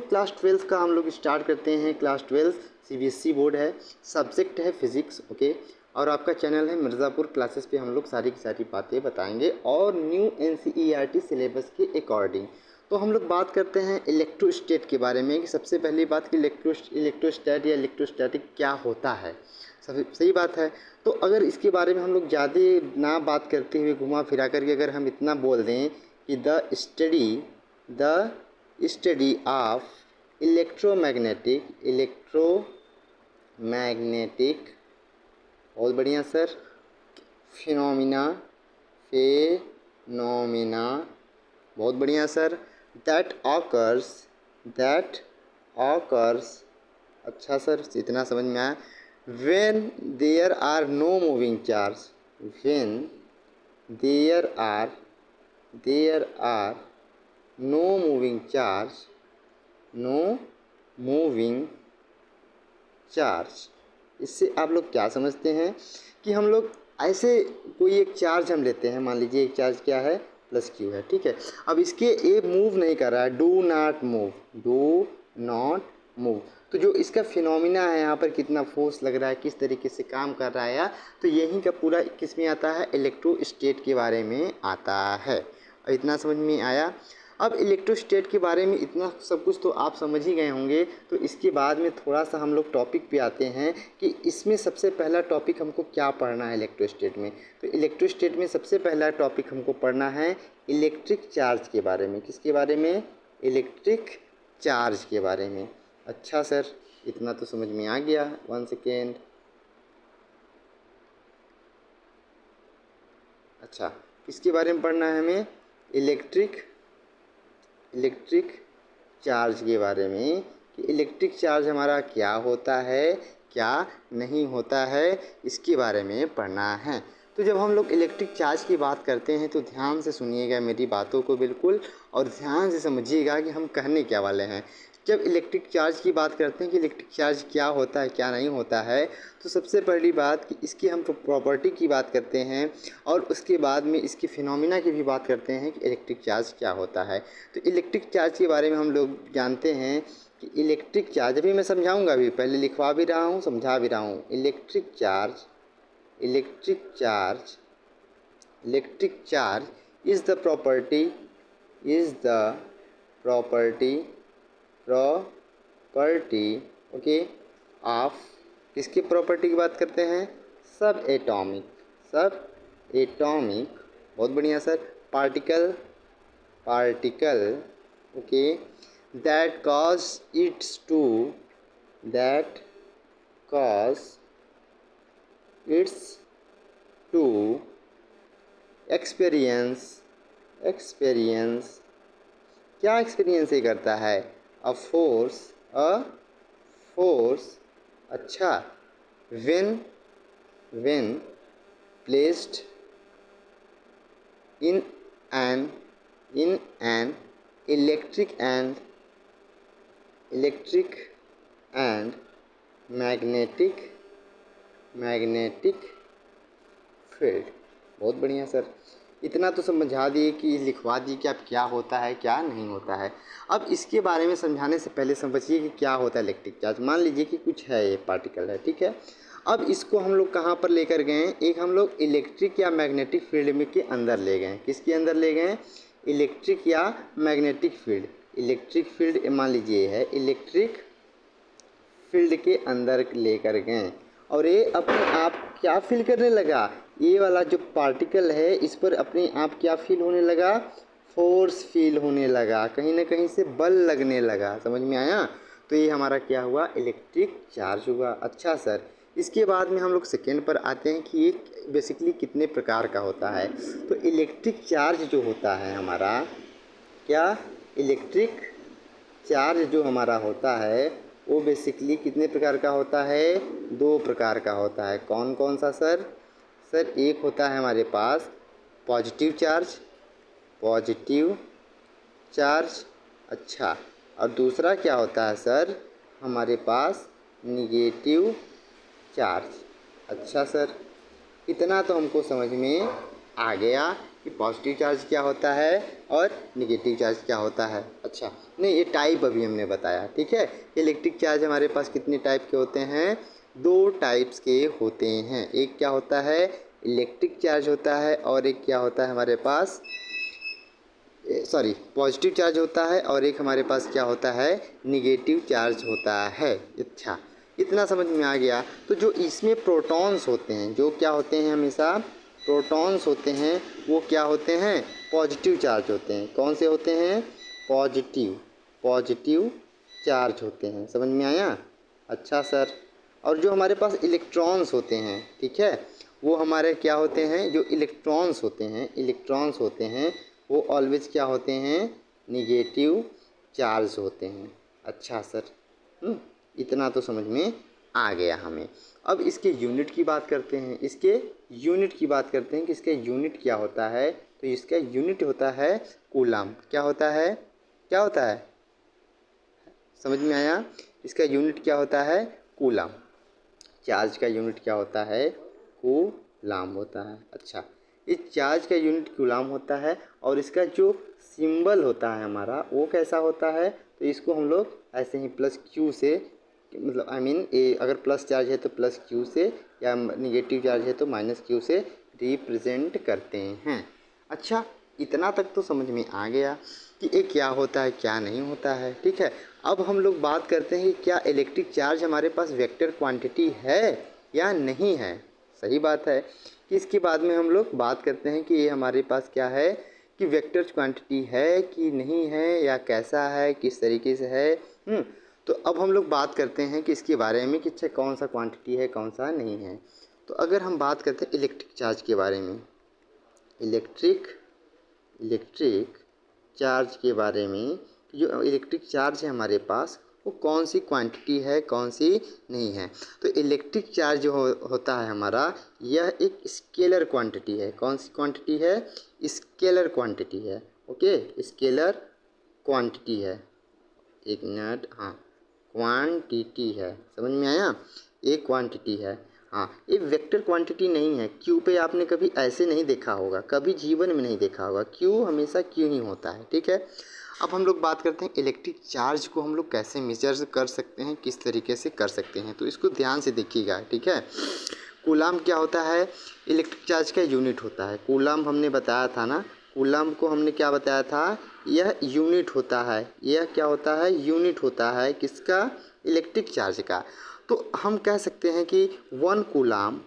Class 12 का हम लोग स्टार्ट करते हैं। क्लास 12 सीबीएसई बोर्ड है, सब्जेक्ट है फिज़िक्स, ओके। और आपका चैनल है मिर्ज़ापुर क्लासेस पे हम लोग सारी की सारी बातें बताएंगे और न्यू एनसीईआरटी सिलेबस के अकॉर्डिंग। तो हम लोग बात करते हैं इलेक्ट्रोस्टैट के बारे में कि सबसे पहली बात कि इलेक्ट्रोस्टैट या इलेक्ट्रोस्टैटिक क्या होता है। सही बात है। तो अगर इसके बारे में हम लोग ज़्यादा ना बात करते हुए घुमा फिरा करके अगर हम इतना बोल दें कि द स्टडी ऑफ इलेक्ट्रोमैग्नेटिक बहुत बढ़िया सर, फिनोमिना बहुत बढ़िया सर, दैट ऑकर्स अच्छा सर, इतना समझ में आया। When there are no moving charge, when there are no moving charge. इससे आप लोग क्या समझते हैं कि हम लोग ऐसे कोई एक चार्ज हम लेते हैं, मान लीजिए एक चार्ज क्या है प्लस क्यू है, ठीक है। अब इसके ए मूव नहीं कर रहा है, डू नॉट मूव। तो जो इसका फिनोमिना है यहाँ पर कितना फोर्स लग रहा है, किस तरीके से काम कर रहा है, तो यही का पूरा किस में आता है, इलेक्ट्रोस्टैट के बारे में आता है। और इतना समझ में आया। अब इलेक्ट्रोस्टैट के बारे में इतना सब कुछ तो आप समझ ही गए होंगे। तो इसके बाद में थोड़ा सा हम लोग टॉपिक पे आते हैं कि इसमें सबसे पहला टॉपिक हमको क्या पढ़ना है इलेक्ट्रोस्टैट में। तो इलेक्ट्रोस्टैट में सबसे पहला टॉपिक हमको पढ़ना है इलेक्ट्रिक चार्ज के बारे में। किसके बारे में, इलेक्ट्रिक चार्ज के बारे में। अच्छा सर, इतना तो समझ में आ गया। 1 सेकेंड। अच्छा, किसके बारे में पढ़ना है हमें, इलेक्ट्रिक चार्ज के बारे में कि इलेक्ट्रिक चार्ज हमारा क्या होता है, क्या नहीं होता है, इसके बारे में पढ़ना है। तो जब हम लोग इलेक्ट्रिक चार्ज की बात करते हैं तो ध्यान से सुनिएगा मेरी बातों को बिल्कुल, और ध्यान से समझिएगा कि हम कहने क्या वाले हैं। जब इलेक्ट्रिक चार्ज की बात करते हैं कि इलेक्ट्रिक चार्ज क्या होता है, क्या नहीं होता है, तो सबसे पहली बात कि इसकी हम प्रॉपर्टी की बात करते हैं और उसके बाद में इसकी फिनोमिना की भी बात करते हैं कि इलेक्ट्रिक चार्ज क्या होता है। तो इलेक्ट्रिक चार्ज के बारे में हम लोग जानते हैं कि इलेक्ट्रिक चार्ज, अभी मैं समझाऊंगा, भी पहले लिखवा भी रहा हूँ, समझा भी रहा हूँ। Electric charge is the property okay of, किसकी प्रॉपर्टी की बात करते हैं, सब एटॉमिक बहुत बढ़िया sir, particle okay, that cause it's to experience क्या एक्सपीरियंस ये करता है, अ फोर्स अच्छा, when placed in an electric and magnetic field. बहुत बढ़िया सर, इतना तो समझा दिए कि लिखवा दिए कि अब क्या होता है क्या नहीं होता है। अब इसके बारे में समझाने से पहले समझिए कि क्या होता है इलेक्ट्रिक चार्ज। मान लीजिए कि कुछ है, ये पार्टिकल है, ठीक है। अब इसको हम लोग कहाँ पर लेकर गए, एक हम लोग इलेक्ट्रिक या मैग्नेटिक फील्ड में के अंदर ले गए। किसके अंदर ले गए, इलेक्ट्रिक या मैग्नेटिक फील्ड। इलेक्ट्रिक फील्ड मान लीजिए है, इलेक्ट्रिक फील्ड के अंदर लेकर गए और ये अपने आप क्या फील करने लगा, ये वाला जो पार्टिकल है इस पर अपने आप क्या फील होने लगा, फोर्स फील होने लगा, कहीं ना कहीं से बल लगने लगा। समझ में आया। तो ये हमारा क्या हुआ, इलेक्ट्रिक चार्ज हुआ। अच्छा सर, इसके बाद में हम लोग सेकेंड पर आते हैं कि ये बेसिकली कितने प्रकार का होता है। तो इलेक्ट्रिक चार्ज जो होता है हमारा, क्या इलेक्ट्रिक चार्ज जो हमारा होता है वो बेसिकली कितने प्रकार का होता है, 2 प्रकार का होता है। कौन कौन सा सर, एक होता है हमारे पास पॉजिटिव चार्ज, अच्छा, और दूसरा क्या होता है सर, हमारे पास निगेटिव चार्ज। अच्छा सर, इतना तो हमको समझ में आ गया कि कि पॉजिटिव चार्ज क्या होता है और निगेटिव चार्ज क्या होता है। अच्छा नहीं, ये टाइप अभी हमने बताया, ठीक है। इलेक्ट्रिक चार्ज हमारे पास कितने टाइप के होते हैं, 2 टाइप्स के होते हैं। एक क्या होता है, इलेक्ट्रिक चार्ज होता है, और एक क्या होता है हमारे पास, सॉरी, पॉजिटिव चार्ज होता है, और एक हमारे पास क्या होता है, निगेटिव चार्ज होता है। अच्छा, इतना समझ में आ गया। तो जो इसमें प्रोटॉन्स होते हैं, जो क्या होते हैं, हमेशा प्रोटॉन्स होते हैं, वो क्या होते हैं, पॉजिटिव चार्ज होते हैं। कौन से होते हैं, पॉजिटिव चार्ज होते हैं। समझ में आया। अच्छा सर, और जो हमारे पास इलेक्ट्रॉन्स होते हैं, ठीक है, वो हमारे क्या होते हैं, जो इलेक्ट्रॉन्स होते हैं वो ऑलवेज क्या होते हैं, निगेटिव चार्ज होते हैं। अच्छा सर, इतना तो समझ में आ गया हमें। अब इसके यूनिट की बात करते हैं, कि इसका यूनिट क्या होता है। तो इसका यूनिट होता है कूलम। क्या होता है, समझ में आया। इसका यूनिट क्या होता है, कूलम। चार्ज का यूनिट क्या होता है, कूलम होता है। अच्छा, इस चार्ज का यूनिट कूलम होता है, और इसका जो सिंबल होता है हमारा, वो कैसा होता है। तो इसको हम लोग ऐसे ही प्लस क्यू से, मतलब अगर प्लस चार्ज है तो प्लस क्यू से, या निगेटिव चार्ज है तो माइनस क्यू से रिप्रेजेंट करते हैं। अच्छा, इतना तक तो समझ में आ गया कि ये क्या होता है, क्या नहीं होता है, ठीक है। अब हम लोग बात करते हैं कि क्या इलेक्ट्रिक चार्ज हमारे पास वेक्टर क्वांटिटी है या नहीं है। सही बात है कि इसके बाद में हम लोग बात करते हैं कि ये हमारे पास क्या है, कि वेक्टर क्वांटिटी है कि नहीं है, या कैसा है, किस तरीके से है। तो अब हम लोग बात करते हैं कि इसके बारे में कि अच्छा कौन सा क्वांटिटी है, कौन सा नहीं है। तो अगर हम बात करते हैं इलेक्ट्रिक चार्ज के बारे में, इलेक्ट्रिक चार्ज के बारे में, जो इलेक्ट्रिक चार्ज है हमारे पास, वो कौन सी क्वांटिटी है, कौन सी नहीं है। तो इलेक्ट्रिक चार्ज जो होता है हमारा, यह एक स्केलर क्वांटिटी है। कौन सी क्वांटिटी है, स्केलर क्वांटिटी है। ओके, स्केलर क्वांटिटी है। एक मिनट, हाँ, क्वांटिटी है। समझ में आया, एक क्वांटिटी है। हाँ, ये वेक्टर क्वांटिटी नहीं है। क्यू पे आपने कभी ऐसे नहीं देखा होगा, कभी जीवन में नहीं देखा होगा। क्यू हमेशा क्यू ही होता है, ठीक है। अब हम लोग बात करते हैं इलेक्ट्रिक चार्ज को हम लोग कैसे मेजर कर सकते हैं, किस तरीके से कर सकते हैं। तो इसको ध्यान से देखिएगा, ठीक है। कूलम क्या होता है, इलेक्ट्रिक चार्ज का यूनिट होता है। कूलम हमने बताया था ना, कूलम को हमने क्या बताया था, यह यूनिट होता है। यह क्या होता है, यूनिट होता है किसका, इलेक्ट्रिक चार्ज का। तो हम कह सकते हैं कि 1 coulomb,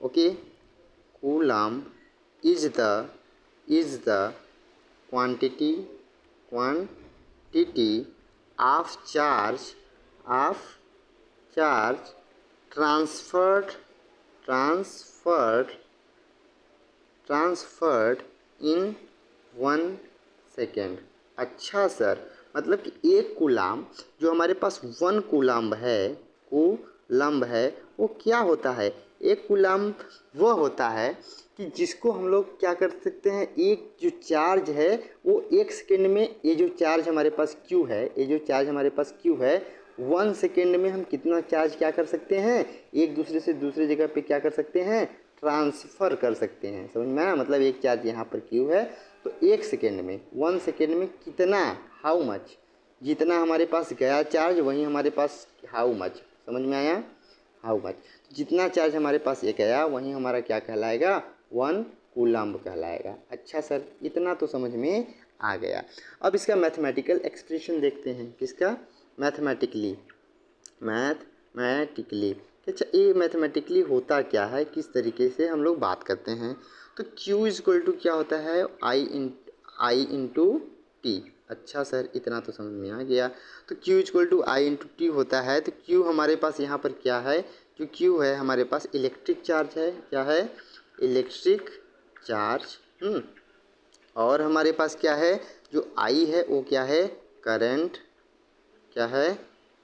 okay, coulomb is the quantity of charge transferred in 1 second. अच्छा सर, मतलब कि एक कूलम, जो हमारे पास 1 कूलम है, वो क्या होता है, एक कूलम वह होता है कि जिसको हम लोग क्या कर सकते हैं, एक जो चार्ज है वो 1 सेकेंड में, ये जो चार्ज हमारे पास क्यू है, 1 सेकेंड में हम कितना चार्ज क्या कर सकते हैं, एक दूसरे से दूसरे जगह पे क्या कर सकते हैं, ट्रांसफ़र कर सकते हैं। समझ में आया, मतलब एक चार्ज यहाँ पर क्यू है, तो 1 सेकेंड में, 1 सेकेंड में कितना, हाउ मच, जितना हमारे पास गया चार्ज वही हमारे पास हाउ मच। समझ में आया, हाउ मच, जितना चार्ज हमारे पास ये गया वही हमारा क्या कहलाएगा, 1 कूलम कहलाएगा। अच्छा सर, इतना तो समझ में आ गया। अब इसका मैथमेटिकल एक्सप्रेशन देखते हैं, किसका, मैथमेटिकली। अच्छा, ये मैथमेटिकली होता क्या है, किस तरीके से हम लोग बात करते हैं। तो Q इक्वल टू क्या होता है, I इंटू टी। अच्छा सर, इतना तो समझ में आ गया। तो Q equal to I into T होता है। तो Q हमारे पास यहाँ पर क्या है, जो Q है हमारे पास इलेक्ट्रिक चार्ज है। क्या है, इलेक्ट्रिक चार्ज। और हमारे पास क्या है, जो I है वो क्या है, करंट। क्या है,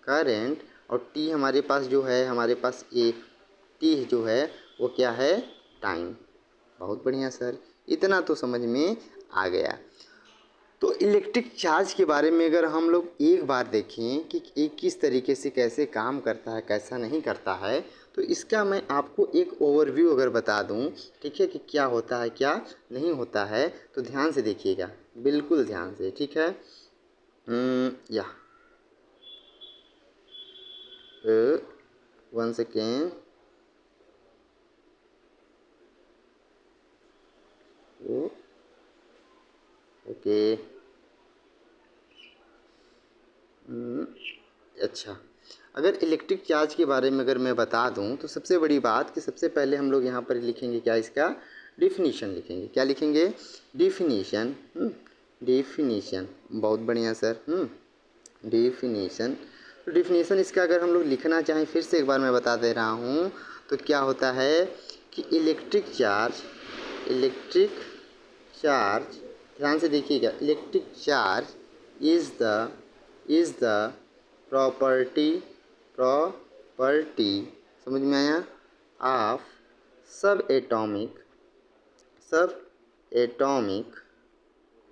करंट। और टी हमारे पास जो है, हमारे पास ए टी जो है वो क्या है, टाइम। बहुत बढ़िया सर, इतना तो समझ में आ गया। तो इलेक्ट्रिक चार्ज के बारे में अगर हम लोग एक बार देखें कि ये किस तरीके से कैसे काम करता है, कैसा नहीं करता है, तो इसका मैं आपको एक ओवरव्यू अगर बता दूं, ठीक है, कि क्या होता है क्या नहीं होता है, तो ध्यान से देखिएगा, बिल्कुल ध्यान से, ठीक है। या 1 सेकेंड, ओके। अच्छा, अगर इलेक्ट्रिक चार्ज के बारे में अगर मैं बता दूं, तो सबसे बड़ी बात कि सबसे पहले हम लोग यहाँ पर लिखेंगे क्या, इसका डिफिनीशन लिखेंगे। क्या लिखेंगे? डिफिनीशन। डिफिनीशन, बहुत बढ़िया सर। डिफिनीशन, तो डिफिनीशन इसका अगर हम लोग लिखना चाहें, फिर से एक बार मैं बता दे रहा हूँ, तो क्या होता है कि इलेक्ट्रिक चार्ज, ध्यान से देखिएगा, electric charge is the property, property, समझ में आया, ऑफ सब एटॉमिक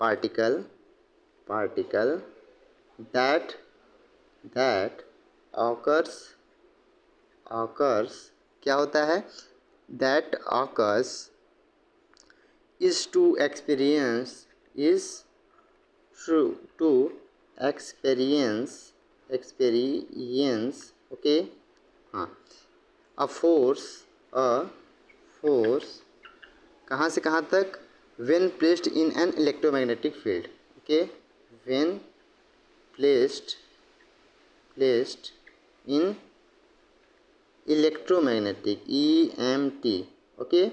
पार्टिकल दैट ऑकर्स, क्या होता है, that occurs is to experience is to experience, okay, हाँ, अ फोर्स कहाँ से कहाँ तक, when placed in an electromagnetic field, okay, when placed in electromagnetic EMT, okay,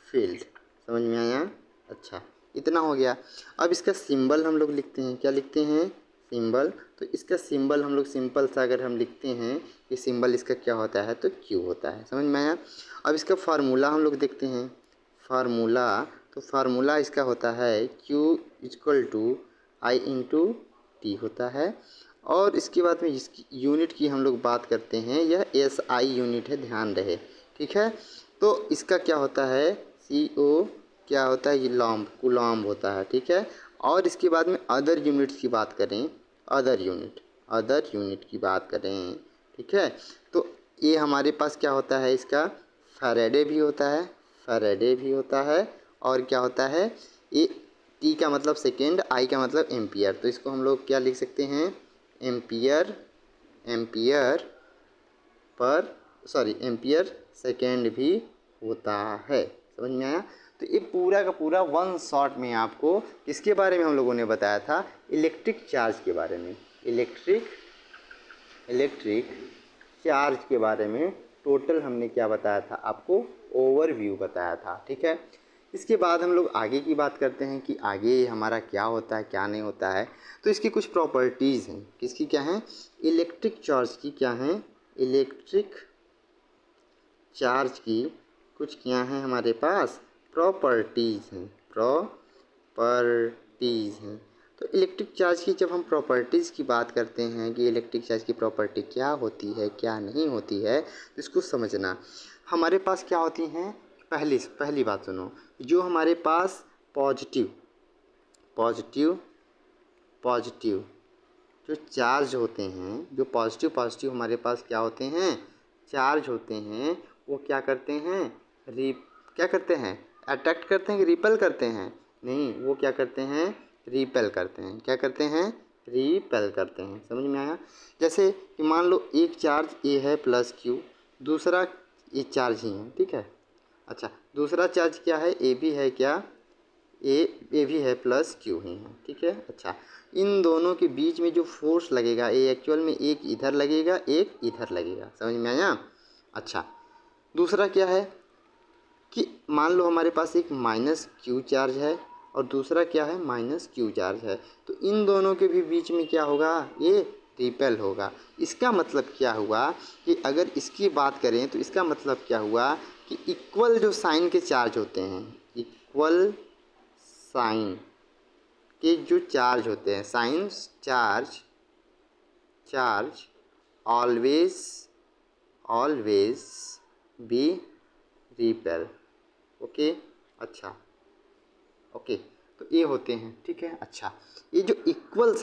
field, समझ में आया। अच्छा, इतना हो गया। अब इसका सिंबल हम लोग लिखते हैं, क्या लिखते हैं, सिंबल। तो इसका सिंबल हम लोग सिंपल सा अगर हम लिखते हैं कि सिंबल इसका क्या होता है, तो क्यू होता है, समझ में आया। अब इसका फार्मूला हम लोग देखते हैं, फार्मूला, तो फार्मूला इसका होता है Q equal to I into T होता है। और इसके बाद में इसकी यूनिट की हम लोग बात करते हैं, यह SI यूनिट है, ध्यान रहे, ठीक है। तो इसका क्या होता है, CO क्या होता है, ये कूलॉम्ब होता है, ठीक है। और इसके बाद में अदर यूनिट्स की बात करें, अदर यूनिट की बात करें, ठीक है, तो ये हमारे पास क्या होता है, इसका फैराडे भी होता है, और क्या होता है, ये टी का मतलब सेकेंड, आई का मतलब एम्पियर, तो इसको हम लोग क्या लिख सकते हैं, एम्पियर सेकेंड भी होता है, समझ में आया। तो ये पूरा का पूरा वन शॉट में आपको किसके बारे में हम लोगों ने बताया था, इलेक्ट्रिक चार्ज के बारे में, इलेक्ट्रिक चार्ज के बारे में टोटल हमने क्या बताया था, आपको ओवरव्यू बताया था, ठीक है। इसके बाद हम लोग आगे की बात करते हैं कि आगे हमारा क्या होता है क्या नहीं होता है। तो इसकी कुछ प्रॉपर्टीज़ हैं, किसकी क्या हैं, इलेक्ट्रिक चार्ज की क्या हैं, इलेक्ट्रिक चार्ज की कुछ क्या हैं हमारे पास, प्रॉपर्टीज़ हैं। तो इलेक्ट्रिक चार्ज की जब हम प्रॉपर्टीज़ की बात करते हैं कि इलेक्ट्रिक चार्ज की प्रॉपर्टी क्या होती है क्या नहीं होती है, तो इसको समझना। हमारे पास क्या होती हैं, पहली बात सुनो, जो हमारे पास पॉजिटिव जो चार्ज होते हैं, जो पॉजिटिव हमारे पास क्या होते हैं, चार्ज होते हैं, वो क्या करते हैं, क्या करते हैं, अट्रैक्ट करते हैं कि रिपेल करते हैं, नहीं, वो क्या करते हैं, रिपेल करते हैं, क्या करते हैं, रिपेल करते हैं, समझ में आया। जैसे कि मान लो एक चार्ज ए है प्लस क्यू, दूसरा ये चार्ज ही है, ठीक है। अच्छा, दूसरा चार्ज क्या है, ए भी है, क्या, ए भी है प्लस क्यू ही है, ठीक है। अच्छा, इन दोनों के बीच में जो फोर्स लगेगा, ये एक्चुअल में एक इधर लगेगा एक इधर लगेगा, समझ में आया। अच्छा, दूसरा क्या है कि मान लो हमारे पास एक माइनस क्यू चार्ज है और दूसरा क्या है, माइनस क्यू चार्ज है, तो इन दोनों के भी बीच में क्या होगा, ये रिपेल होगा। इसका मतलब क्या हुआ कि अगर इसकी बात करें तो इसका मतलब क्या हुआ कि इक्वल जो साइन के चार्ज होते हैं, इक्वल साइन के जो चार्ज होते हैं, science charge always be repel, okay. अच्छा, ओके, तो ये होते हैं, ठीक है। अच्छा, ये जो इक्वल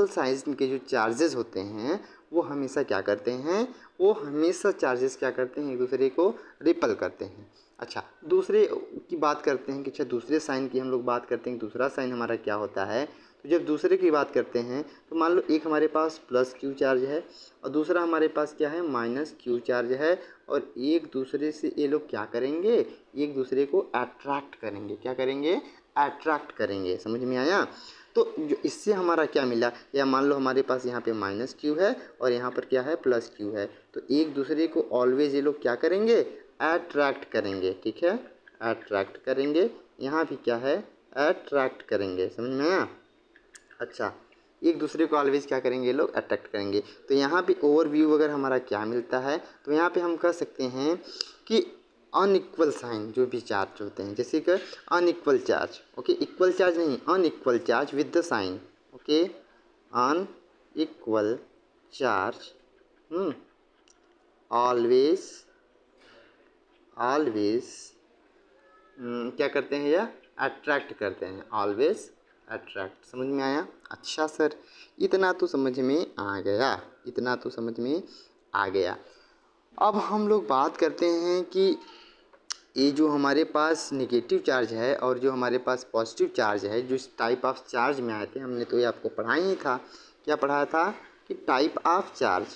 साइन के जो चार्जेस होते हैं वो हमेशा क्या करते हैं, वो हमेशा चार्जेस क्या करते हैं, एक दूसरे को रिपल करते हैं। अच्छा, दूसरे की बात करते हैं कि अच्छा दूसरे साइन की हम लोग बात करते हैं, दूसरा साइन हमारा क्या होता है। तो जब दूसरे की बात करते हैं तो मान लो एक हमारे पास प्लस क्यू चार्ज है और दूसरा हमारे पास क्या है, माइनस क्यू चार्ज है, और एक दूसरे से ये लोग क्या करेंगे, एक दूसरे को अट्रैक्ट करेंगे। क्या करेंगे, अट्रैक्ट करेंगे। समझ में आया। तो जो इससे हमारा क्या मिला, या मान लो हमारे पास यहाँ पे माइनस क्यू है और यहाँ पर क्या है, प्लस क्यू है, तो एक दूसरे को ऑलवेज ये लोग क्या करेंगे, अट्रैक्ट करेंगे, ठीक है, अट्रैक्ट करेंगे। यहाँ भी क्या है, अट्रैक्ट करेंगे। समझ में आया। अच्छा, एक दूसरे को ऑलवेज क्या करेंगे, ये लोग अट्रैक्ट करेंगे। तो यहाँ पे ओवरव्यू अगर हमारा क्या मिलता है, तो यहाँ पे हम कह सकते हैं कि अनइक्वल साइन जो भी चार्ज होते हैं, जैसे कि unequal charge, okay, equal charge नहीं, unequal charge with the sign, okay, unequal charge always always क्या करते हैं, या अट्रैक्ट करते हैं, ऑलवेज अट्रैक्ट। समझ में आया। अच्छा सर, इतना तो समझ में आ गया, इतना तो समझ में आ गया। अब हम लोग बात करते हैं कि ये जो हमारे पास नेगेटिव चार्ज है और जो हमारे पास पॉजिटिव चार्ज है, जो इस टाइप ऑफ चार्ज में आए थे, हमने तो ये आपको पढ़ाया ही था। क्या पढ़ाया था कि टाइप ऑफ चार्ज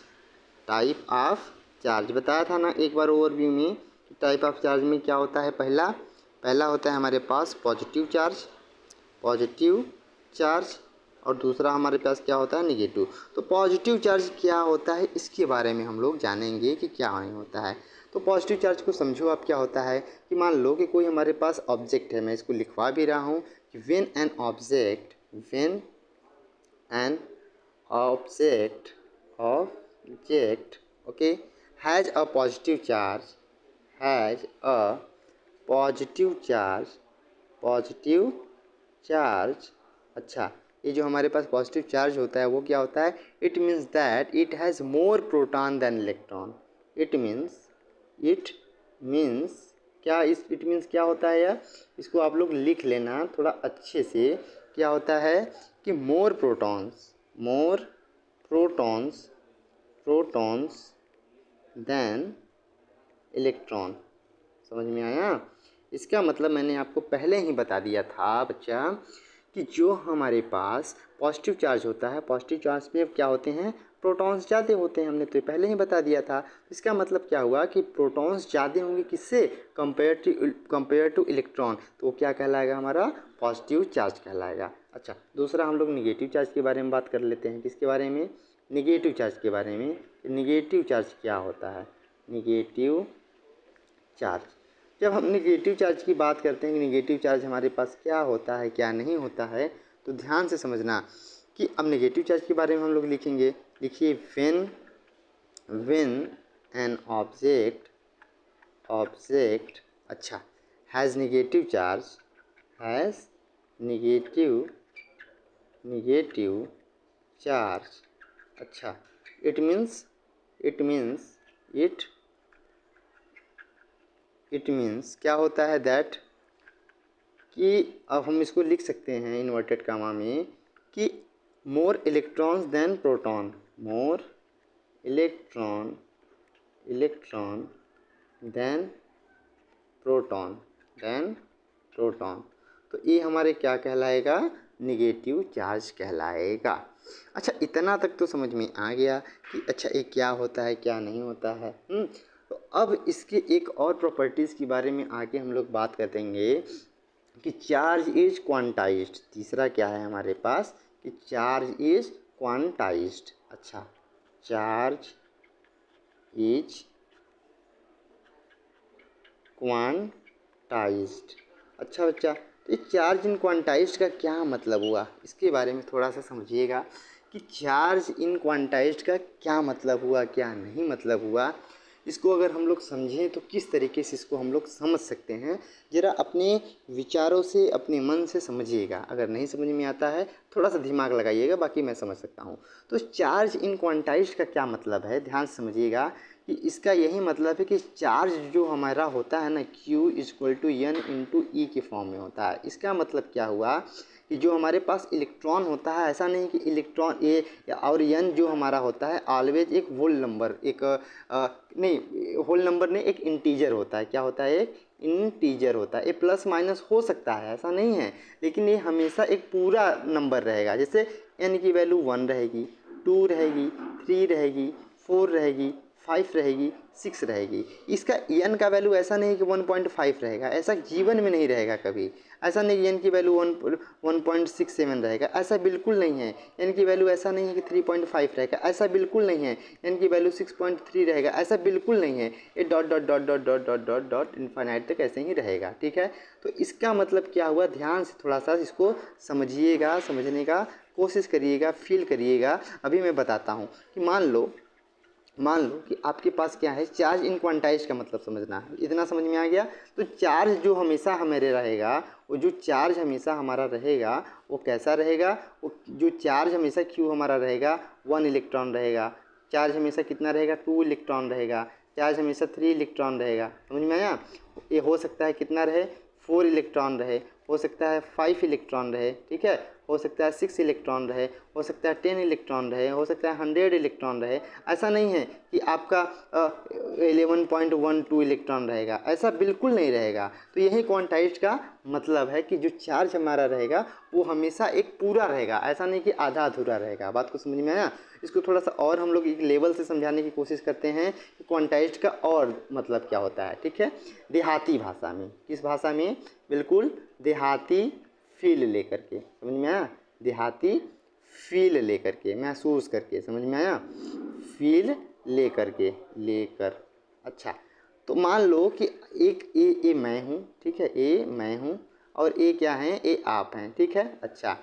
बताया था ना एक बार ओवरव्यू में। टाइप ऑफ चार्ज में क्या होता है, पहला होता है हमारे पास पॉजिटिव चार्ज और दूसरा हमारे पास क्या होता है, निगेटिव। तो पॉजिटिव चार्ज क्या होता है, इसके बारे में हम लोग जानेंगे कि क्या नहीं होता है। तो पॉजिटिव चार्ज को समझो आप, क्या होता है कि मान लो कि कोई हमारे पास ऑब्जेक्ट है, मैं इसको लिखवा भी रहा हूँ कि when an object okay has a positive charge. अच्छा, ये जो हमारे पास पॉजिटिव चार्ज होता है वो क्या होता है, it means that it has more proton than electron. It means क्या होता है यार, इसको आप लोग लिख लेना थोड़ा अच्छे से। क्या होता है कि मोर प्रोटॉन्स देन इलेक्ट्रॉन। समझ में आया। इसका मतलब मैंने आपको पहले ही बता दिया था बच्चा कि जो हमारे पास पॉजिटिव चार्ज होता है, पॉजिटिव चार्ज पे क्या होते हैं, प्रोटॉन्स ज़्यादा होते हैं। हमने तो पहले ही बता दिया था। इसका मतलब क्या हुआ कि प्रोटॉन्स ज़्यादा होंगे किससे, कंपेयर टू इलेक्ट्रॉन, तो वो क्या कहलाएगा, हमारा पॉजिटिव चार्ज कहलाएगा। अच्छा, दूसरा हम लोग निगेटिव चार्ज के बारे में बात कर लेते हैं। किसके बारे में, निगेटिव चार्ज के बारे में। निगेटिव चार्ज क्या होता है, निगेटिव चार्ज, जब हम निगेटिव चार्ज की बात करते हैं कि निगेटिव चार्ज हमारे पास क्या होता है क्या नहीं होता है, तो ध्यान से समझना कि अब नेगेटिव चार्ज के बारे में हम लोग लिखेंगे। लिखिए, व्हेन एन ऑब्जेक्ट अच्छा हैज़ नेगेटिव चार्ज। अच्छा, इट मीन्स क्या होता है दैट, कि अब हम इसको लिख सकते हैं इन्वर्टेड कामा में कि more electrons than proton, more electron than proton तो ये हमारे क्या कहलाएगा, निगेटिव चार्ज कहलाएगा। अच्छा, इतना तक तो समझ में आ गया कि अच्छा ये क्या होता है क्या नहीं होता है। तो अब इसके एक और प्रॉपर्टीज़ के बारे में आगे हम लोग बात करेंगे कि चार्ज इज क्वांटाइज्ड। तीसरा क्या है हमारे पास कि चार्ज इज क्वांटाइज्ड। अच्छा, चार्ज इज क्वांटाइज्ड। अच्छा बच्चा, तो ये चार्ज इन क्वांटाइज्ड का क्या मतलब हुआ, इसके बारे में थोड़ा सा समझिएगा कि चार्ज इन क्वांटाइज्ड का क्या मतलब हुआ क्या नहीं मतलब हुआ। इसको अगर हम लोग समझें तो किस तरीके से इसको हम लोग समझ सकते हैं, ज़रा अपने विचारों से अपने मन से समझिएगा। अगर नहीं समझ में आता है थोड़ा सा दिमाग लगाइएगा, बाकी मैं समझ सकता हूँ। तो चार्ज इन क्वांटाइज्ड का क्या मतलब है, ध्यान से समझिएगा कि इसका यही मतलब है कि चार्ज जो हमारा होता है ना Q equal to n into e के फॉर्म में होता है। इसका मतलब क्या हुआ कि जो हमारे पास इलेक्ट्रॉन होता है, ऐसा नहीं कि इलेक्ट्रॉन ए और एन जो हमारा होता है ऑलवेज एक होल नंबर, एक नहीं होल नंबर नहीं, एक इंटीजर होता है। क्या होता है? एक इंटीजर होता है। ये प्लस माइनस हो सकता है, ऐसा नहीं है, लेकिन ये हमेशा एक पूरा नंबर रहेगा। जैसे एन की वैल्यू 1 रहेगी, 2 रहेगी, 3 रहेगी, 4 रहेगी, 5 रहेगी, 6 रहेगी। इसका एन का वैल्यू ऐसा नहीं कि 1.5 रहेगा, ऐसा जीवन में नहीं रहेगा कभी। ऐसा नहीं एन की वैल्यू 1.67 रहेगा, ऐसा बिल्कुल नहीं है। एन की वैल्यू ऐसा नहीं है कि 3.5 रहेगा, ऐसा बिल्कुल नहीं है। एन की वैल्यू 6.3 रहेगा, ऐसा बिल्कुल नहीं है। ये dot dot dot dot dot dot dot dot infinite तक ऐसे ही रहेगा। ठीक है, तो इसका मतलब क्या हुआ, ध्यान से थोड़ा सा इसको समझिएगा, समझने का कोशिश करिएगा, फील करिएगा। अभी मैं बताता हूँ कि मान लो कि आपके पास क्या है, चार्ज इन क्वांटाइज का मतलब समझना है। इतना समझ में आ गया? तो चार्ज जो हमेशा हमारे रहेगा, वो जो चार्ज हमेशा हमारा रहेगा वो कैसा रहेगा? वो जो चार्ज हमेशा क्यू हमारा रहेगा 1 इलेक्ट्रॉन रहेगा। चार्ज हमेशा कितना रहेगा? 2 इलेक्ट्रॉन रहेगा। चार्ज हमेशा 3 इलेक्ट्रॉन रहेगा। समझ में आया? ये हो सकता है कितना रहे? 4 इलेक्ट्रॉन रहे, हो सकता है 5 इलेक्ट्रॉन रहे, ठीक है, हो सकता है 6 इलेक्ट्रॉन रहे, हो सकता है 10 इलेक्ट्रॉन रहे, हो सकता है 100 इलेक्ट्रॉन रहे। ऐसा नहीं है कि आपका 11.12 इलेक्ट्रॉन रहेगा, ऐसा बिल्कुल नहीं रहेगा। तो यही क्वांटाइज्ड का मतलब है कि जो चार्ज हमारा रहेगा वो हमेशा एक पूरा रहेगा, ऐसा नहीं कि आधा अधूरा रहेगा। बात को समझ में आया? इसको थोड़ा सा और हम लोग एक लेवल से समझाने की कोशिश करते हैं कि क्वांटाइज्ड का और मतलब क्या होता है। ठीक है, देहाती भाषा में। किस भाषा में? बिल्कुल देहाती फील लेकर के। समझ में आया? देहाती फील लेकर के, महसूस करके। समझ में आया? फील लेकर के, लेकर। अच्छा, तो मान लो कि एक ए मैं हूँ, ठीक है, ए मैं हूँ और ए क्या है? ए आप हैं, ठीक है। अच्छा,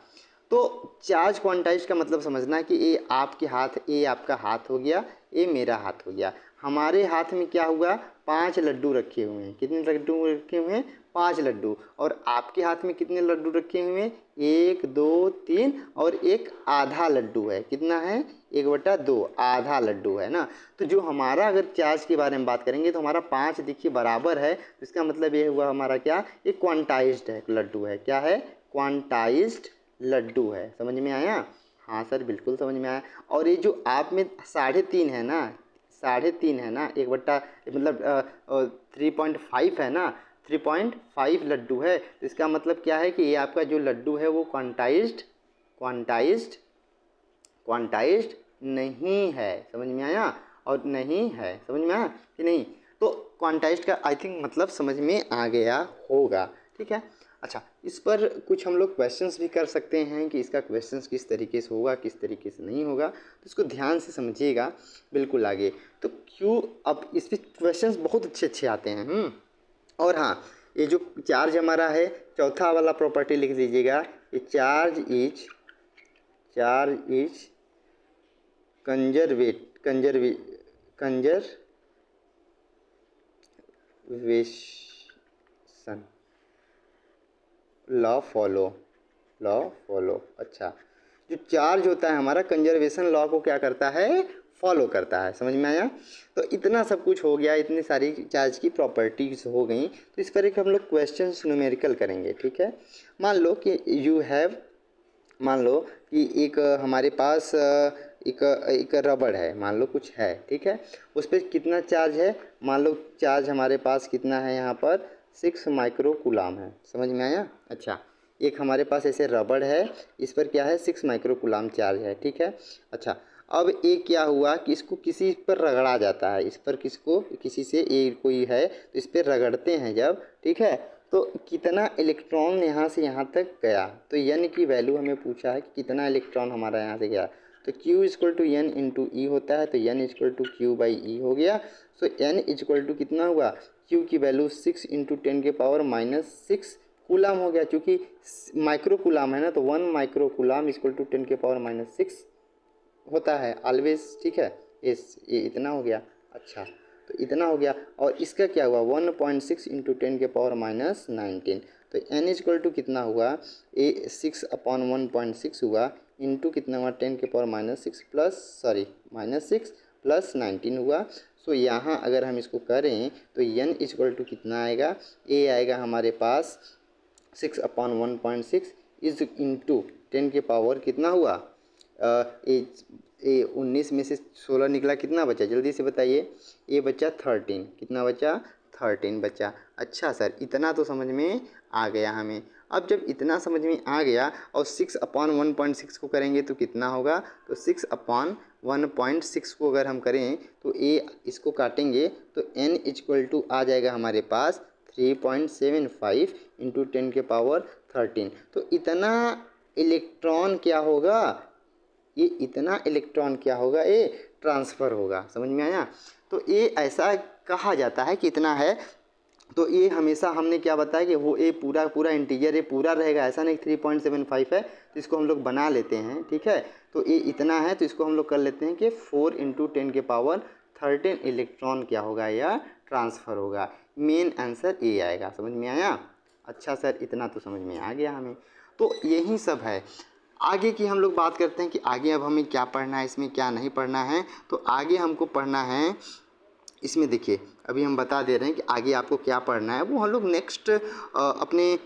तो चार्ज क्वांटाइज का मतलब समझना कि ए आपके हाथ, ए आपका हाथ हो गया, ए मेरा हाथ हो गया। हमारे हाथ में क्या हुआ? 5 लड्डू रखे हुए हैं। कितने लड्डू रखे हुए हैं? 5 लड्डू। और आपके हाथ में कितने लड्डू रखे हुए हैं? 1 2 3 और एक आधा लड्डू है। कितना है? 1/2 आधा लड्डू है ना। तो जो हमारा अगर चार्ज के बारे में बात करेंगे तो हमारा 5 देखिए बराबर है, तो इसका मतलब ये हुआ हमारा क्या? ये क्वांटाइज्ड है, लड्डू है। क्या है? क्वांटाइज्ड लड्डू है। समझ में आया? हाँ सर, बिल्कुल समझ में आया। और ये जो आप में 3.5 है ना, 3.5 है ना, 1 मतलब 3.5 है ना, 3.5 लड्डू है। तो इसका मतलब क्या है कि ये आपका जो लड्डू है वो क्वांटाइज्ड क्वांटाइज्ड क्वांटाइज्ड नहीं है। समझ में आया? और नहीं है, समझ में आया कि नहीं? तो क्वांटाइज्ड का आई थिंक मतलब समझ में आ गया होगा। ठीक है, अच्छा, इस पर कुछ हम लोग क्वेश्चंस भी कर सकते हैं कि इसका क्वेश्चंस किस तरीके से होगा, किस तरीके से नहीं होगा, तो इसको ध्यान से समझिएगा बिल्कुल आगे। तो क्यों, अब इस पर क्वेश्चंस बहुत अच्छे अच्छे आते हैं। और हाँ, ये जो चार्ज हमारा है, चौथा वाला प्रॉपर्टी लिख लीजिएगा, ये charge is conservation law follow. अच्छा, जो चार्ज होता है हमारा कंजर्वेशन लॉ को क्या करता है? फॉलो करता है। समझ में आया? तो इतना सब कुछ हो गया, इतनी सारी चार्ज की प्रॉपर्टीज हो गई। तो इस पर एक हम लोग क्वेश्चन न्यूमेरिकल करेंगे। ठीक है, मान लो कि एक हमारे पास एक रबड़ है, मान लो कुछ है, ठीक है, उस पर कितना चार्ज है? मान लो चार्ज हमारे पास कितना है यहाँ पर? 6 माइक्रो कूलाम है। समझ में आया? अच्छा, एक हमारे पास ऐसे रबड़ है, इस पर क्या है? 6 माइक्रो कूलाम चार्ज है। ठीक है, अच्छा, अब एक क्या हुआ कि इसको किसी पर रगड़ा जाता है, इस पर किसी से एक कोई है तो इस पर रगड़ते हैं जब, ठीक है, तो कितना इलेक्ट्रॉन यहाँ से यहाँ तक गया? तो एन की वैल्यू हमें पूछा है कि कितना इलेक्ट्रॉन हमारा यहाँ से गया। तो Q equal to n into e होता है, तो n equal to q by e हो गया। सो एन इक्वल टू कितना हुआ? Q की वैल्यू 6 इंटू 10⁻⁻6 कूलाम हो गया, क्योंकि माइक्रो कूलाम है ना, तो 1 माइक्रो कूलाम इक्वल टू 10⁻⁻6 होता है ऑलवेज। ठीक है, ये इतना हो गया। अच्छा, तो इतना हो गया। और इसका क्या हुआ? 1.6 इंटू 10⁻⁹ तो n इक्वल टू कितना हुआ? 6/1.6 हुआ, इंटू कितना हुआ? 10⁻⁻6 प्लस -6 प्लस 19 हुआ। सो यहाँ अगर हम इसको करें तो n इक्वल टू कितना आएगा, a आएगा हमारे पास 6/1.6 इज इंटू 10 के पावर कितना हुआ, ए 19 में से 16 निकला, कितना बचा जल्दी से बताइए, ए बचा 13, कितना बचा 13 बचा। अच्छा सर इतना तो समझ में आ गया हमें। अब जब इतना समझ में आ गया और 6/1.6 को करेंगे तो कितना होगा, तो 6/1.6 को अगर हम करें तो ए इसको काटेंगे तो n इक्वल टू आ जाएगा हमारे पास 3.75 इंटू 10 के पावर 13। तो इतना इलेक्ट्रॉन क्या होगा, ये इतना इलेक्ट्रॉन क्या होगा, ये ट्रांसफ़र होगा। समझ में आया। तो ये ऐसा कहा जाता है कि इतना है, तो ये हमेशा हमने क्या बताया कि वो ये पूरा पूरा इंटीजर ये पूरा रहेगा, ऐसा नहीं 3.75 है तो इसको हम लोग बना लेते हैं, ठीक है। तो ये इतना है तो इसको हम लोग कर लेते हैं कि 4 इंटू 10 के पावर 13 इलेक्ट्रॉन क्या होगा या ट्रांसफ़र होगा। मेन आंसर ए आएगा। समझ में आया। अच्छा सर इतना तो समझ में आ गया हमें। तो यही सब है। आगे की हम लोग बात करते हैं कि आगे अब हमें क्या पढ़ना है, इसमें क्या नहीं पढ़ना है। तो आगे हमको पढ़ना है इसमें, देखिए अभी हम बता दे रहे हैं कि आगे आपको क्या पढ़ना है, वो हम लोग नेक्स्ट अपने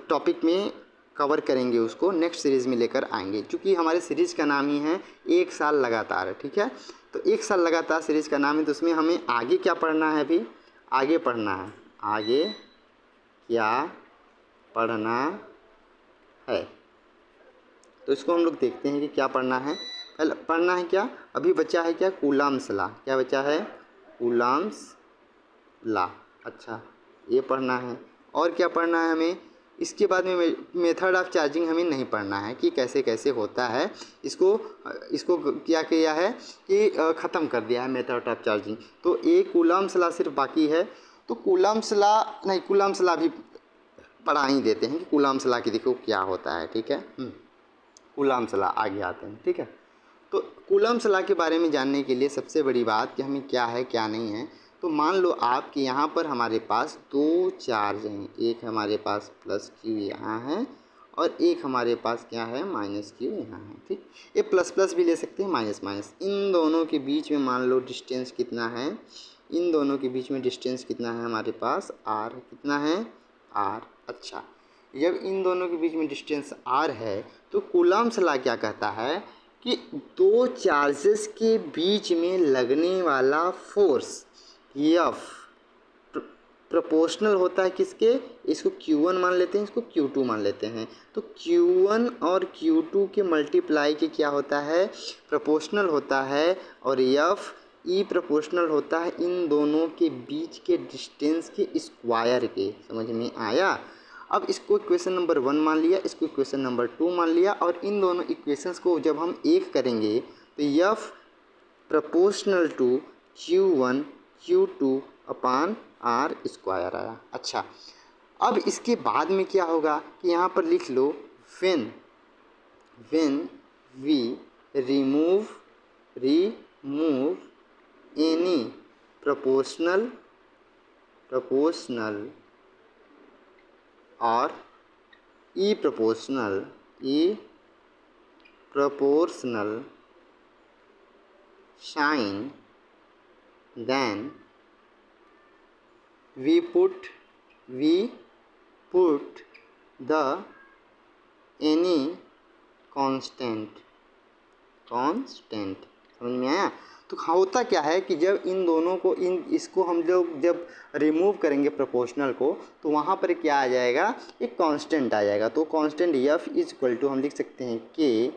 टॉपिक में कवर करेंगे, उसको नेक्स्ट सीरीज़ में लेकर आएंगे। क्योंकि हमारे सीरीज़ का नाम ही है 1 साल लगातार, ठीक है। तो 1 साल लगातार सीरीज़ का नाम है, तो उसमें हमें आगे क्या पढ़ना है, अभी आगे पढ़ना है, आगे क्या पढ़ना है। तो इसको हम लोग देखते हैं कि क्या पढ़ना है। पहले पढ़ना है क्या, अभी बचा है क्या, कूलम्ब्स लॉ। क्या बचा है, कूलम्ब्स लॉ। अच्छा ये पढ़ना है। और क्या पढ़ना है हमें, इसके बाद में मेथड ऑफ चार्जिंग हमें नहीं पढ़ना है कि कैसे कैसे होता है। इसको क्या किया है कि ख़त्म कर दिया है मेथड ऑफ चार्जिंग। तो ये कूलम्ब्स लॉ सिर्फ बाकी है। तो कूलम्ब्स लॉ नहीं, कूलम्ब्स लॉ भी पढ़ा ही देते हैं कि कूलम्ब्स लॉ की देखो क्या होता है, ठीक है। कूलम्ब्स लॉ आगे आते हैं, ठीक है। तो कूलम्ब्स लॉ के बारे में जानने के लिए सबसे बड़ी बात कि हमें क्या है क्या नहीं है। तो मान लो आप कि यहाँ पर हमारे पास 2 चार्ज हैं, एक हमारे पास प्लस क्यू यहाँ है और एक हमारे पास क्या है माइनस क्यू यहाँ है, ठीक। ये प्लस प्लस भी ले सकते हैं, माइनस माइनस। इन दोनों के बीच में मान लो डिस्टेंस कितना है, इन दोनों के बीच में डिस्टेंस कितना है हमारे पास r, कितना है r। अच्छा जब इन दोनों के बीच में डिस्टेंस r है तो कूलम्ब्स लॉ क्या कहता है कि 2 चार्जेस के बीच में लगने वाला फोर्स F प्रोपोर्शनल होता है किसके, इसको Q1 मान लेते हैं, इसको Q2 मान लेते हैं। तो Q1 और Q2 के मल्टीप्लाई के क्या होता है, प्रोपोर्शनल होता है। और F ई प्रोपोर्शनल होता है इन दोनों के बीच के डिस्टेंस के स्क्वायर के। समझ में आया। अब इसको इक्वेशन नंबर 1 मान लिया, इसको इक्वेशन नंबर 2 मान लिया, और इन दोनों इक्वेशंस को जब हम एक करेंगे तो F proportional to Q1 Q2 upon R square आया। अच्छा अब इसके बाद में क्या होगा कि यहाँ पर लिख लो when we remove any proportional or e proportional sign, then we put the any constant. समझ में आया। तो होता क्या है कि जब इन दोनों को इसको हम लोग जब रिमूव करेंगे प्रोपोर्शनल को तो वहाँ पर क्या आ जाएगा, एक कांस्टेंट आ जाएगा। तो constant F is equal to हम लिख सकते हैं K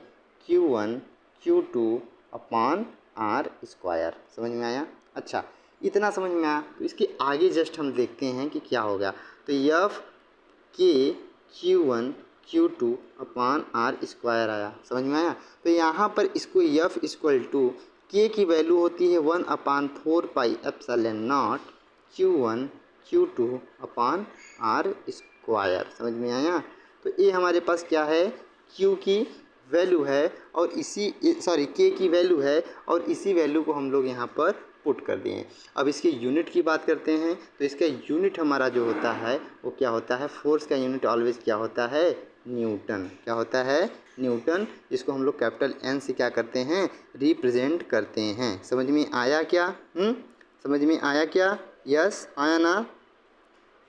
Q1 Q2 upon R square. समझ में आया। अच्छा इतना समझ में आया। तो इसके आगे जस्ट हम देखते हैं कि क्या होगा। तो F K Q1 Q2 upon R square आया। समझ में आया। तो यहाँ पर इसको F इक्वल टू K की वैल्यू होती है 1/4 pi epsilon not Q1 Q2 upon R square. समझ में आया। तो ये हमारे पास क्या है, Q की वैल्यू है और K की वैल्यू है और इसी वैल्यू को हम लोग यहाँ पर पुट कर दिए। अब इसके यूनिट की बात करते हैं। तो इसका यूनिट हमारा जो होता है वो क्या होता है, फोर्स का यूनिट ऑलवेज क्या होता है, न्यूटन। क्या होता है, न्यूटन, जिसको हम लोग कैपिटल N से क्या करते हैं, रिप्रेजेंट करते हैं। समझ में आया क्या। समझ में आया क्या? यस, आया ना?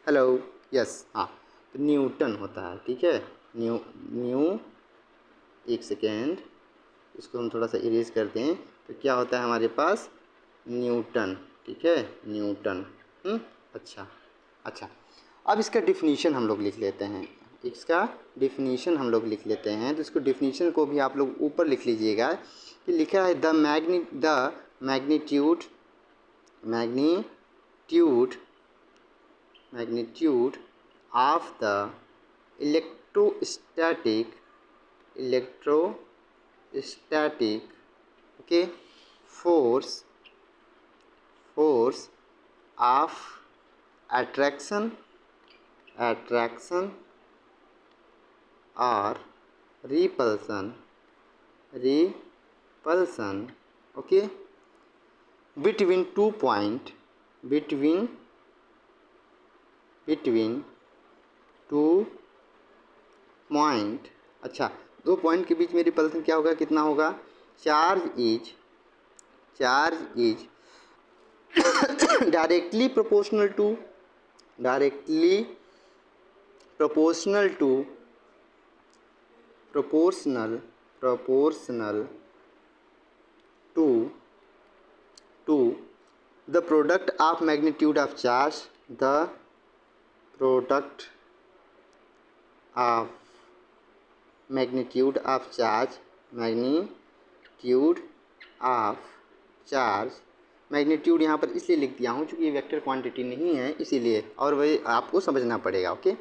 हेलो, यस, हाँ। तो न्यूटन होता है, ठीक है। न्यू एक सेकेंड, इसको हम थोड़ा सा इरेज कर दें तो क्या होता है हमारे पास? न्यूटन, ठीक है, न्यूटन। अच्छा अच्छा। अब इसका डिफिनीशन हम लोग लिख लेते हैं, इसका डिफिनीशन हम लोग लिख लेते हैं। तो इसको डिफिनीशन को भी आप लोग ऊपर लिख लीजिएगा कि लिखा है the magnitude magnitude of the electrostatic okay force of attraction or repulsion okay between two point between two point। अच्छा, दो पॉइंट के बीच में रिपल्सन क्या होगा, कितना होगा? Charge is directly proportional to the product of magnitude of charge magnitude of charge magnitude यहाँ पर इसलिए लिख दिया हूँ क्योंकि ये वेक्टर क्वांटिटी नहीं है, इसीलिए, और वही आपको समझना पड़ेगा। Okay,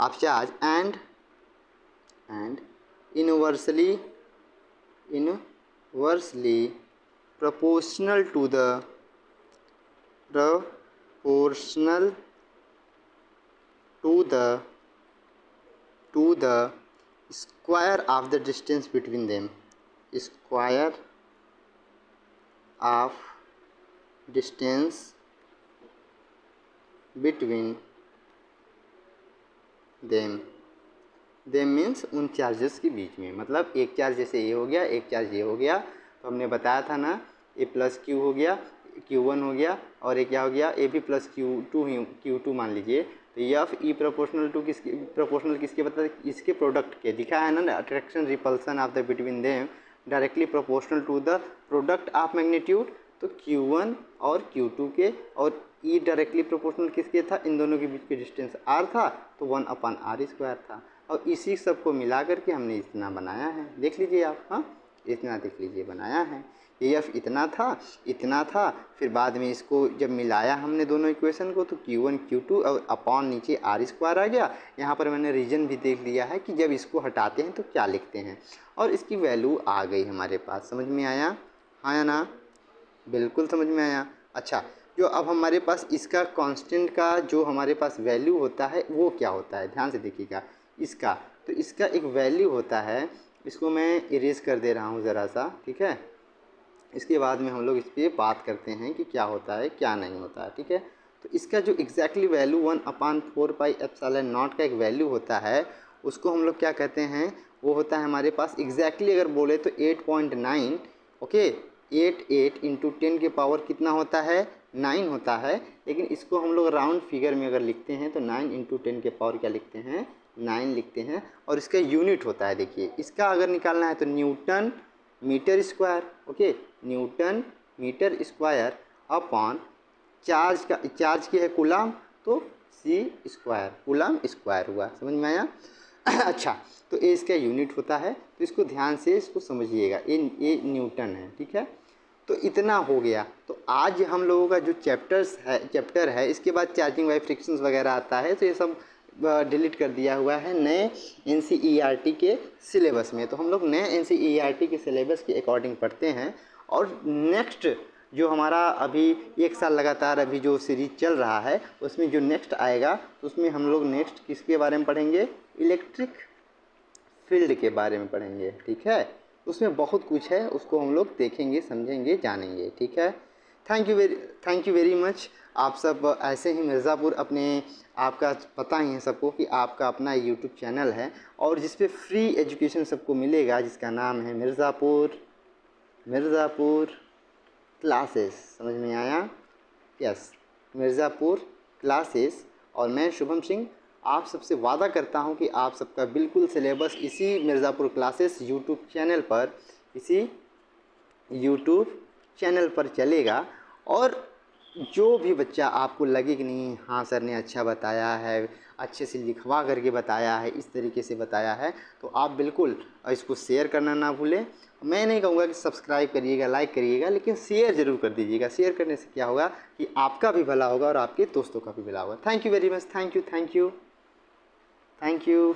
of charge and inversely proportional to the square of the distance between them, square of distance between them means उन चार्जेस के बीच में, मतलब एक चार्ज जैसे ये हो गया, एक चार्ज ये हो गया, तो हमने बताया था ना, ए प्लस क्यू हो गया, Q1 हो गया, और एक क्या हो गया, ए भी प्लस Q2 मान लीजिए। तो एफ ई प्रोपोर्शनल किसके बता, इसके प्रोडक्ट के दिखा है ना, attraction repulsion of the between them directly proportional to the product of magnitude. तो Q1 और Q2 के, और ई डायरेक्टली प्रोपोर्शनल किसके था, इन दोनों के बीच के डिस्टेंस R था, तो 1/r² था। और इसी सब को मिला करके हमने इतना बनाया है, देख लीजिए आप, हाँ इतना देख लीजिए बनाया है। एफ इतना था, फिर बाद में इसको जब मिलाया हमने दोनों इक्वेशन को, तो Q1 Q2 और अपॉन नीचे r² आ गया। यहाँ पर मैंने रीजन भी देख लिया है कि जब इसको हटाते हैं तो क्या लिखते हैं, और इसकी वैल्यू आ गई हमारे पास। समझ में आया? हाँ या ना? बिल्कुल समझ में आया। अच्छा, जो अब हमारे पास इसका कांस्टेंट का जो हमारे पास वैल्यू होता है वो क्या होता है, ध्यान से देखिएगा इसका। तो इसका एक वैल्यू होता है, इसको मैं इरेज कर दे रहा हूँ ज़रा सा, ठीक है। इसके बाद में हम लोग इस पर बात करते हैं कि क्या होता है क्या नहीं होता है, ठीक है। तो इसका जो एग्जैक्टली वैल्यू 1/4πε0 का एक वैल्यू होता है, उसको हम लोग क्या कहते हैं, वो होता है हमारे पास एग्जैक्टली अगर बोले तो 8.9। ओके, 88 × 10 के पावर कितना होता है, 9 होता है। लेकिन इसको हम लोग राउंड फिगर में अगर लिखते हैं तो 9 × 10 के पावर क्या लिखते हैं, 9 लिखते हैं। और इसका यूनिट होता है, देखिए इसका अगर निकालना है तो newton metre square. Okay, newton metre square upon charge की है कूलाम, तो c² कूलाम स्क्वायर हुआ। समझ में आया? अच्छा, तो ये इसका यूनिट होता है, तो इसको ध्यान से इसको समझिएगा, ये न्यूटन है, ठीक है। तो इतना हो गया। तो आज हम लोगों का जो चैप्टर है, इसके बाद चार्जिंग बाय फ्रिक्शंस वगैरह आता है, तो ये सब डिलीट कर दिया हुआ है नए NCERT के सिलेबस में। तो हम लोग नए NCERT के सिलेबस के अकॉर्डिंग पढ़ते हैं। और नेक्स्ट जो हमारा अभी 1 साल लगातार अभी जो सीरीज चल रहा है, उसमें जो नेक्स्ट आएगा, तो उसमें हम लोग नेक्स्ट किसके बारे में पढ़ेंगे, इलेक्ट्रिक फील्ड के बारे में पढ़ेंगे, ठीक है। उसमें बहुत कुछ है, उसको हम लोग देखेंगे, समझेंगे, जानेंगे, ठीक है। Thank you very much. आप सब ऐसे ही मिर्ज़ापुर अपने, आपका पता ही है सबको कि आपका अपना यूट्यूब चैनल है, और जिस पे फ्री एजुकेशन सबको मिलेगा, जिसका नाम है मिर्ज़ापुर क्लासेस। समझ में आया? Yes, Mirzapur classes. और मैं शुभम सिंह आप सबसे वादा करता हूं कि आप सबका बिल्कुल सिलेबस इसी मिर्ज़ापुर क्लासेस यूट्यूब चैनल पर चलेगा। और जो भी बच्चा आपको लगे कि नहीं हाँ सर ने अच्छा बताया है, अच्छे से लिखवा करके बताया है, इस तरीके से बताया है, तो आप बिल्कुल इसको शेयर करना ना भूलें। मैं नहीं कहूँगा कि सब्सक्राइब करिएगा, लाइक करिएगा, लेकिन शेयर ज़रूर कर दीजिएगा। शेयर करने से क्या होगा कि आपका भी भला होगा और आपके दोस्तों का भी भला होगा। Thank you very much. Thank you, thank you, thank you.